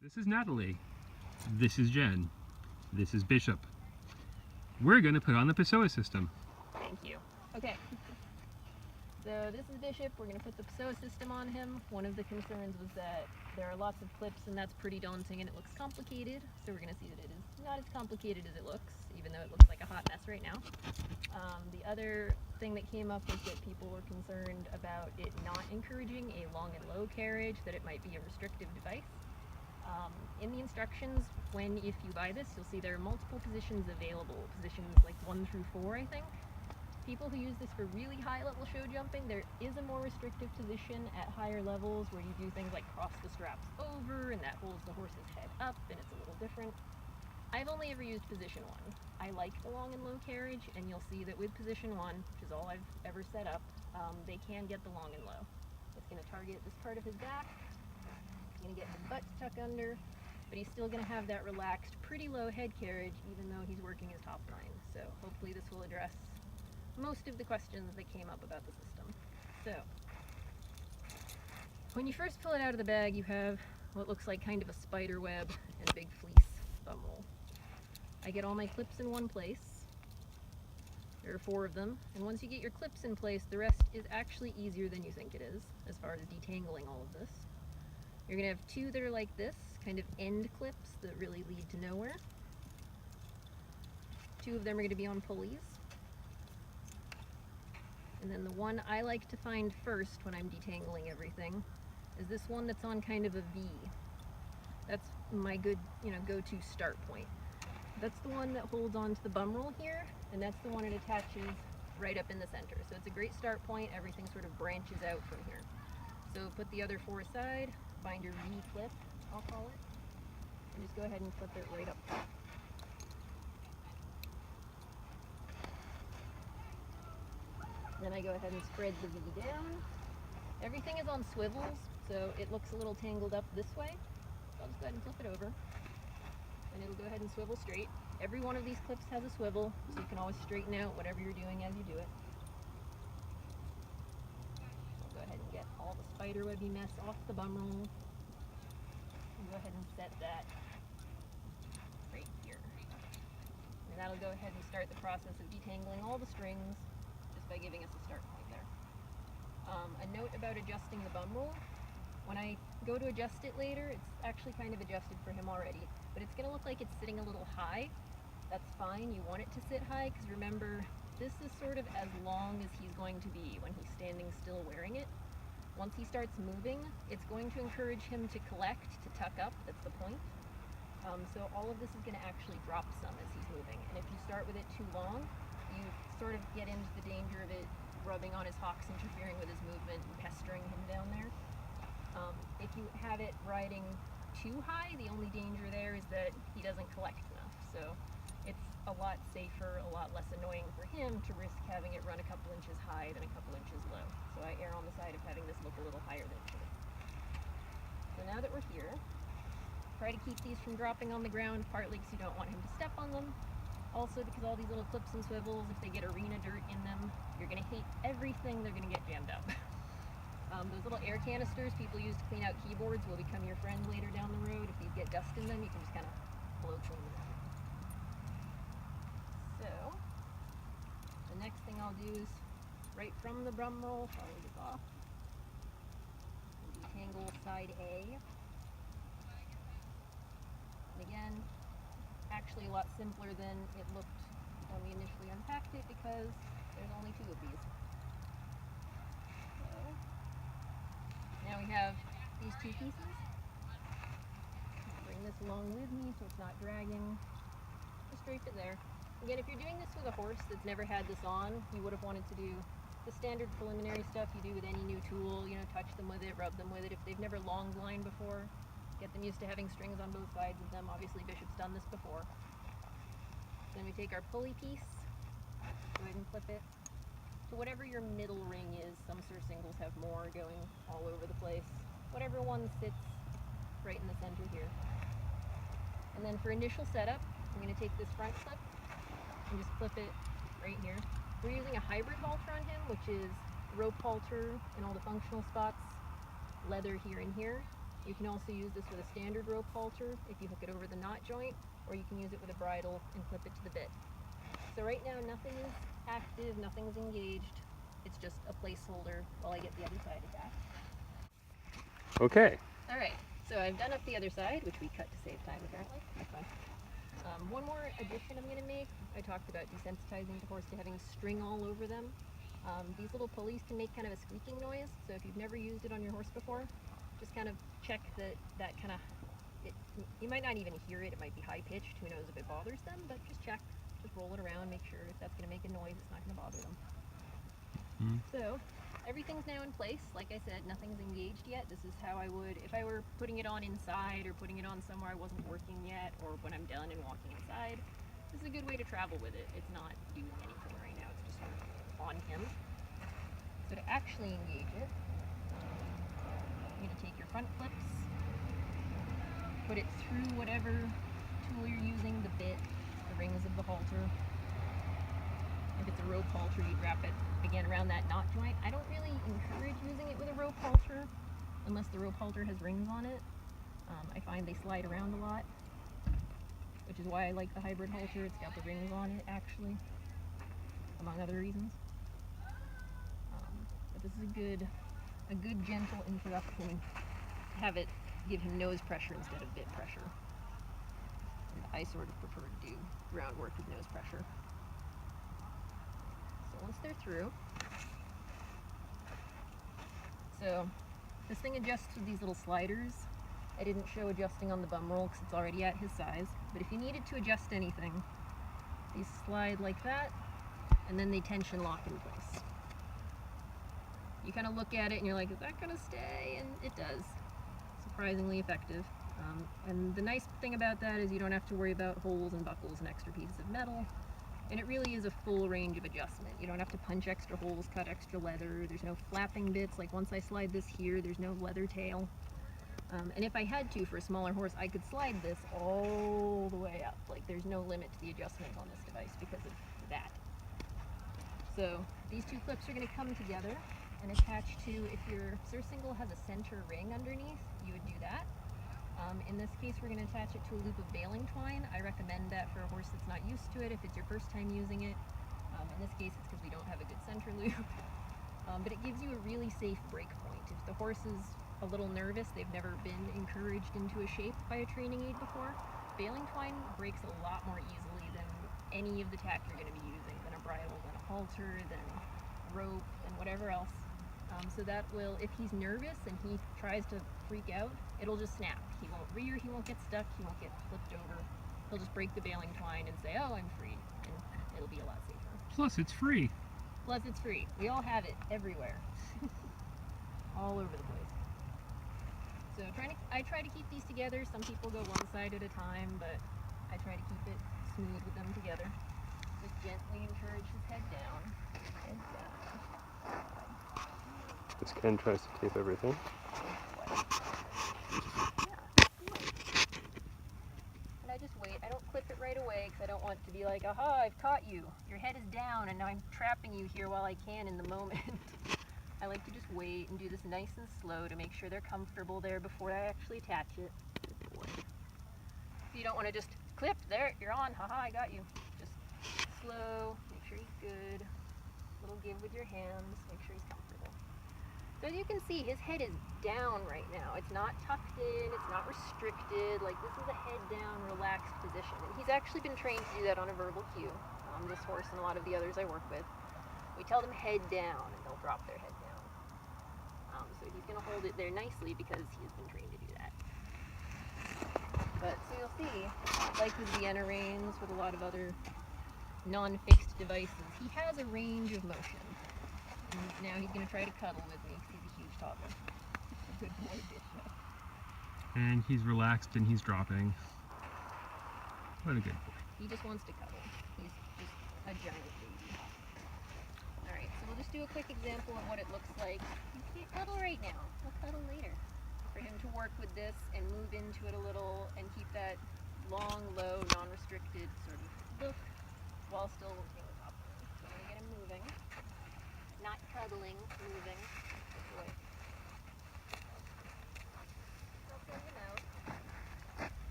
This is Natalie. This is Jen. This is Bishop. We're going to put on the Pessoa System. Thank you. Okay. So this is Bishop. We're going to put the Pessoa System on him. One of the concerns was that there are lots of clips and that's pretty daunting and it looks complicated. So we're going to see that it is not as complicated as it looks, even though it looks like a hot mess right now. The other thing that came up was that people were concerned about it not encouraging a long and low carriage, that it might be a restrictive device. In the instructions, if you buy this, you'll see there are multiple positions available, positions like 1 through 4, I think. People who use this for really high level show jumping, there is a more restrictive position at higher levels where you do things like cross the straps over and that holds the horse's head up and it's a little different. I've only ever used position 1. I like the long and low carriage, and you'll see that with position 1, which is all I've ever set up, they can get the long and low. It's going to target this part of his back. He's going to get his butt tuck under, but he's still going to have that relaxed, pretty low head carriage even though he's working his top line. So hopefully this will address most of the questions that came up about the system. So when you first pull it out of the bag, you have what looks like kind of a spider web and a big fleece bum roll. I get all my clips in one place. There are 4 of them, and once you get your clips in place, the rest is actually easier than you think it is as far as detangling all of this. You're going to have 2 that are like this, kind of end clips that really lead to nowhere. 2 of them are going to be on pulleys. And then the one I like to find first when I'm detangling everything is this one that's on kind of a V. That's my good, go-to start point. That's the one that holds onto the bum roll here, and that's the one it attaches right up in the center. So it's a great start point. Everything sort of branches out from here. So put the other 4 aside, find your V clip, I'll call it, and just go ahead and clip it right up top. Then I go ahead and spread the V down. Everything is on swivels, so it looks a little tangled up this way. So I'll just go ahead and flip it over, and it'll go ahead and swivel straight. Every one of these clips has a swivel, so you can always straighten out whatever you're doing as you do it. I'll go ahead and get all the spiderwebby mess off the bum roll. And go ahead and set that right here. And that'll go ahead and start the process of detangling all the strings just by giving us a start point there. A note about adjusting the bum roll. When I go to adjust it later, it's actually kind of adjusted for him already, but it's going to look like it's sitting a little high. That's fine. You want it to sit high because remember, this is sort of as long as he's going to be when he's standing still wearing it. Once he starts moving, it's going to encourage him to collect, to tuck up. That's the point. So all of this is going to actually drop some as he's moving. And if you start with it too long, you sort of get into the danger of it rubbing on his hocks, interfering with his movement, and pestering him down there. If you have it riding too high, the only danger there is that he doesn't collect enough. So it's a lot safer, a lot less annoying for him to risk having it run a couple inches high than a couple inches low. So I err on the side of having this look a little higher than it should. So now that we're here, try to keep these from dropping on the ground, partly because you don't want him to step on them. Also because all these little clips and swivels, if they get arena dirt in them, you're going to hate everything, they're going to get jammed up. Those little air canisters people use to clean out keyboards will become your friend later down the road. If these get dust in them, you can just kind of blow clean them out. So, the next thing I'll do is, right from the bum roll, follow this off, detangle side A. And again, actually a lot simpler than it looked when we initially unpacked it because there's only 2 of these. Now we have these 2 pieces. Bring this along with me so it's not dragging. Just drape it there. Again, if you're doing this with a horse that's never had this on, you would have wanted to do the standard preliminary stuff you do with any new tool, touch them with it, rub them with it. If they've never long lined before, get them used to having strings on both sides of them. Obviously Bishop's done this before. Then we take our pulley piece, go ahead and clip it to whatever your middle ring is. Some surcingles have more going all over the place. Whatever one sits right in the center here. And then for initial setup, I'm going to take this front clip and just clip it right here. We're using a hybrid halter on him, which is rope halter in all the functional spots, leather here and here. You can also use this with a standard rope halter if you hook it over the knot joint, or you can use it with a bridle and clip it to the bit. So right now nothing is active, nothing's engaged. It's just a placeholder while I get the other side attached. Okay. Alright, so I've done up the other side, which we cut to save time apparently. That's fine. One more addition I'm going to make. I talked about desensitizing the horse to having string all over them. These little pulleys can make kind of a squeaking noise, so if you've never used it on your horse before, just kind of check that kind of, you might not even hear it, it might be high pitched, who knows if it bothers them, but just check, just roll it around, make sure if that's going to make a noise, it's not going to bother them. So everything's now in place. Like I said, nothing's engaged yet. This is how I would, if I were putting it on inside or putting it on somewhere I wasn't working yet, or when I'm done and walking inside. This is a good way to travel with it. It's not doing anything right now, it's just sort of on him. So to actually engage it, you're going to take your front clips, put it through whatever tool you're using, the bit, the rings of the halter. If it's a rope halter, you'd wrap it again around that knot joint. I don't really encourage using it with a rope halter unless the rope halter has rings on it. I find they slide around a lot, which is why I like the hybrid halter. It's got the rings on it actually, among other reasons. But this is a good gentle introduction. Have it give him nose pressure instead of bit pressure. And I sort of prefer to do groundwork with nose pressure. So once they're through, so this thing adjusts with these little sliders. I didn't show adjusting on the bum roll because it's already at his size, but if you needed to adjust anything, these slide like that, and then they tension lock in place. You kind of look at it and you're like, is that going to stay? And it does. Surprisingly effective. And the nice thing about that is you don't have to worry about holes and buckles and extra pieces of metal. And it really is a full range of adjustment. You don't have to punch extra holes, cut extra leather. There's no flapping bits. Like once I slide this here, there's no leather tail. And if I had to, for a smaller horse, I could slide this all the way up. Like there's no limit to the adjustment on this device because of that. So these two clips are going to come together and attach to, if your surcingle has a center ring underneath, you would do that. In this case, we're going to attach it to a loop of baling twine. I recommend that for a horse that's not used to it, if it's your first time using it. In this case, it's because we don't have a good center loop. But it gives you a really safe break point. If the horse is a little nervous, they've never been encouraged into a shape by a training aid before, baling twine breaks a lot more easily than any of the tack you're going to be using, than a bridle, than a halter, than rope, and whatever else. So that will, if he's nervous and he tries to freak out, it'll just snap. He won't rear, he won't get stuck, he won't get flipped over. He'll just break the baling twine and say, oh, I'm free, and it'll be a lot safer. Plus, it's free. Plus, it's free. We all have it everywhere. All over the place. So I try to keep these together. Some people go one side at a time, but I try to keep it smooth with them together. Just gently encourage his head down. Head down. This Ken tries to tape everything. And I just wait. I don't clip it right away because I don't want to be like, aha, I've caught you. Your head is down and now I'm trapping you here while I can in the moment. I like to just wait and do this nice and slow to make sure they're comfortable there before I actually attach it. Good boy. You don't want to just clip, there, you're on, haha, I got you. Just slow, make sure he's good. Little give with your hands, make sure he's comfortable. So as you can see, his head is down right now. It's not tucked in, it's not restricted. Like this is a head down, relaxed position. And he's actually been trained to do that on a verbal cue. This horse and a lot of the others I work with. We tell them head down and they'll drop their head down. So he's going to hold it there nicely because he has been trained to do that. But so you'll see, like with Vienna reins, with a lot of other non-fixed devices, he has a range of motion. And now he's going to try to cuddle with me because he's a huge toddler. Good boy, Bishop. And he's relaxed and he's dropping. What a good boy. He just wants to cuddle. He's just a giant baby. Alright, so we'll just do a quick example of what it looks like. You can't cuddle right now. We'll cuddle later. For him to work with this and move into it a little and keep that long, low, non-restricted sort of look while still working with topline. So I'm going to get him moving. Not cuddling, moving. Good boy.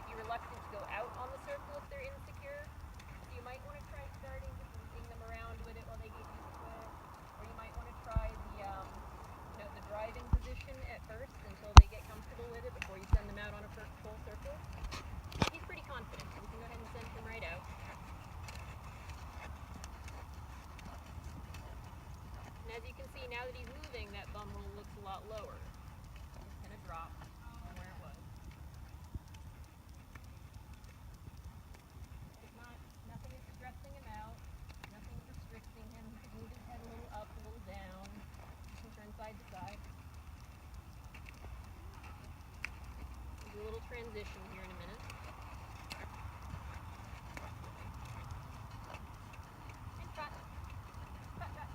might be reluctant to go out on the circle if they're insecure. So you might want to try starting just moving them around with it while they get used to it. Or you might want to try the driving position at first until they get comfortable with it before you send them out on a full circle. He's pretty confident, so we can go ahead and send him right out. And as you can see, now that he's moving, that bum rule looks a lot lower. It's going to drop from where it was. Nothing is stressing him out. Nothing is restricting him. He can move his head a little up, a little down. He can turn side to side. We'll do a little transition here in a minute. And Trot. Trot, Trot.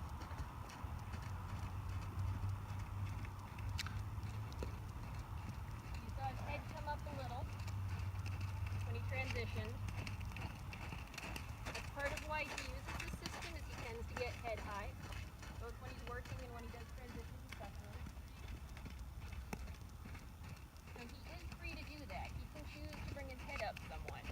You saw his head come up a little when he transitioned. That's part of why he uses this system, is he tends to get head high, both when he's working and when he does transitions especially. So he is free to do that. He can choose to bring his head up somewhat.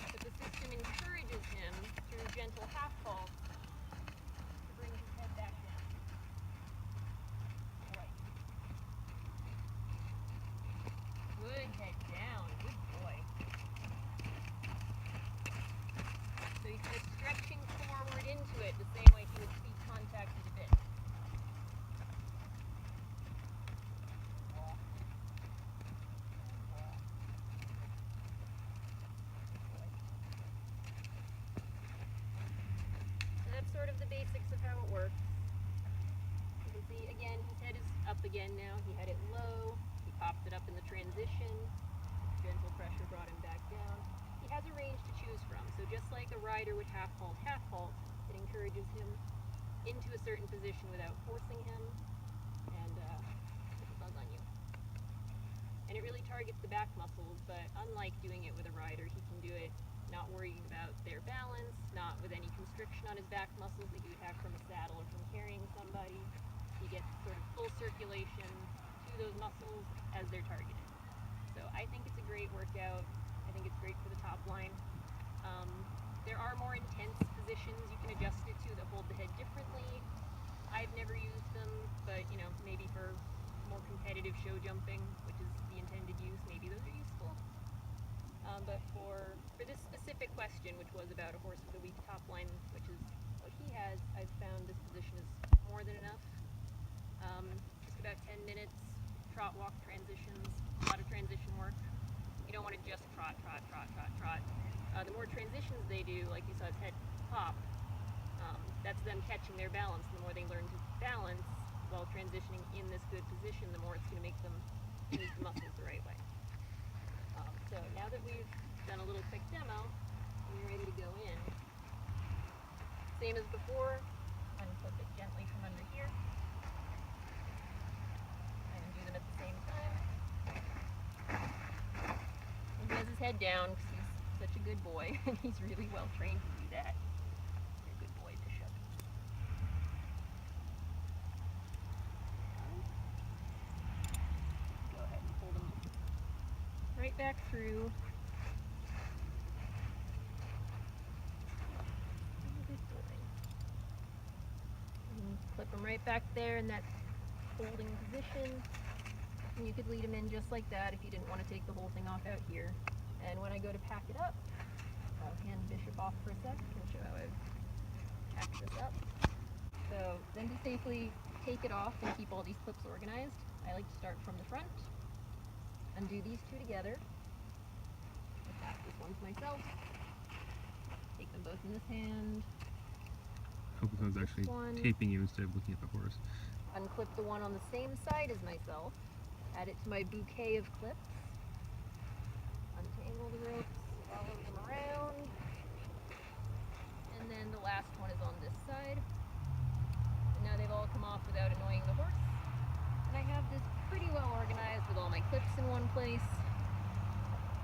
But the system encourages him through gentle half pulse to bring his head back down. Right. Good head down. Good boy. So he's just stretching forward into it the same way he would feet contacted a bit. So that's sort of the basics of how it works. You can see, again, his head is up again now. He had it low. He popped it up in the transition. Gentle pressure brought him back down. He has a range to choose from. So just like a rider would half halt, it encourages him into a certain position without forcing him and put the bug on you. And it really targets the back muscles, but unlike doing it with a rider, he can do it not worrying about their balance, not with any constriction on his back muscles that you would have from a saddle or from carrying somebody. He gets sort of full circulation to those muscles as they're targeted. So I think it's a great workout. I think it's great for the top line. There are more intense positions you can adjust it to that hold the head differently. I've never used them, but maybe for more competitive show jumping, which is the intended use, maybe those are useful. But for this specific question, which was about a horse with a weak top line, which is what he has, I've found this position is more than enough. Just about 10 minutes, trot, walk, transitions, a lot of transition work. You don't want to just trot, trot, trot, trot, trot. The more transitions they do, like you saw his head pop, that's them catching their balance. The more they learn to balance while transitioning in this good position, the more it's going to make them use the muscles the right way. So now that we've done a little quick demo, and you're ready to go in, same as before, unclip it gently from under here, and do them at the same time. And he has his head down, because he's such a good boy, and he's really well trained to do that. You're a good boy, Bishop. Go ahead and pull them right back through. Good boy. And clip them right back there in that holding position. And you could lead them in just like that if you didn't want to take the whole thing off out here. And when I go to pack it up, I'll hand Bishop off for a sec and show how I've packed this up. So then to safely take it off and keep all these clips organized, I like to start from the front, undo these two together, attach this one to myself, take them both in this hand. I hope this one's actually taping you instead of looking at the horse. Unclip the one on the same side as myself, add it to my bouquet of clips. Untangle the ropes, follow them around, and then the last one is on this side. And now they've all come off without annoying the horse. And I have this pretty well organized with all my clips in one place.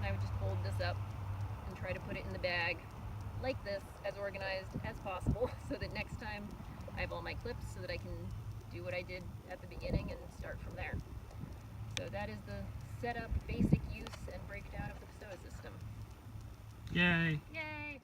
And I would just fold this up and try to put it in the bag like this, as organized as possible, so that next time I have all my clips so that I can do what I did at the beginning and start from there. So that is the setup, basic use use and breakdown of the Pessoa system. Yay! Yay!